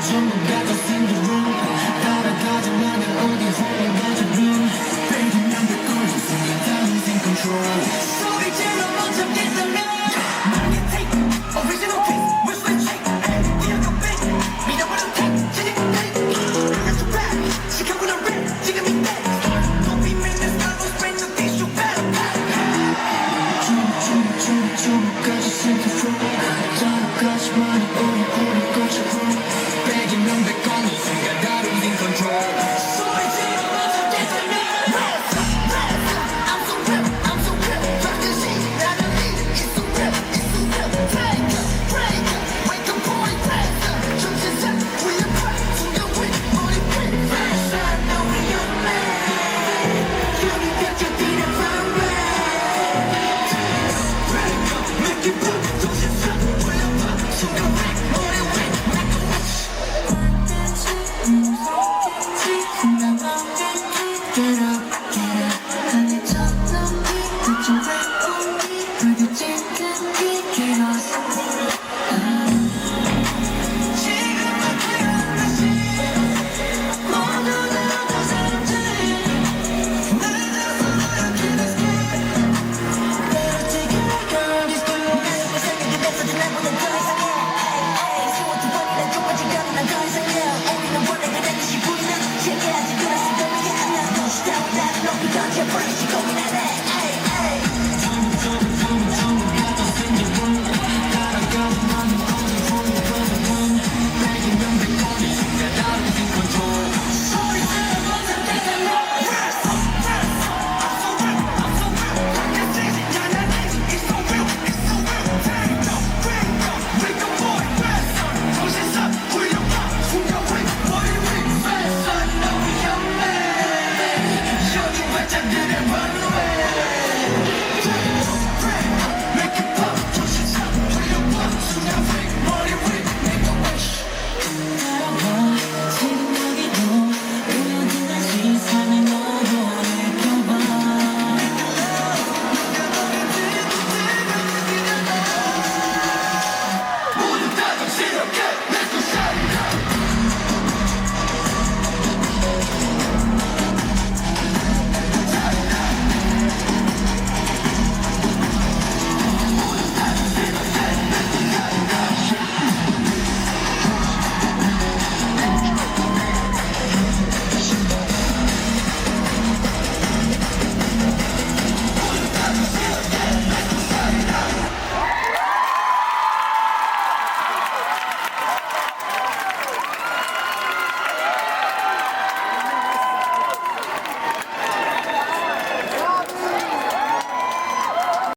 전부 가져 sing the room 따라가지 마냥 어디 홀로 가져 room Baby 난 백골 순간 다 losing control 소리 질러 못 참겠다면 나의 take original piece we're switching 이어가 big 믿어버려 take 지금 take I got your back 시켜보는 rap 지금 이때 Don't be mean let's not lose brain no tissue battle 전부까지 sing the room 따라가지 마냥 어디 홀로 가져 room Baby 난 백골 순간 다 losing control 소리 질러 못 참겠다면 I'm so real I'm so real fucking shit 나를 lead It's so real It's so real Take a break Wake up boy faster 정신상 We are bright 순간 with 머리 quick Flash I know we are mad 여기 벽에 뛰는 fire Break up make it pop 정신상 We are pop 순간 with 머리 quick Make a watch Get up, get up 하늘 쳤던 빛 좀 바꾸니 불규칙 끝이 길었어 지금은 태어나시 모두 다 부산지 늦어서 노력해 let's go Better take it girl it's good 생각이 됐어도 날 보는 더 이상해 시원한 두 번이나 좁아진 거는 난더 이상해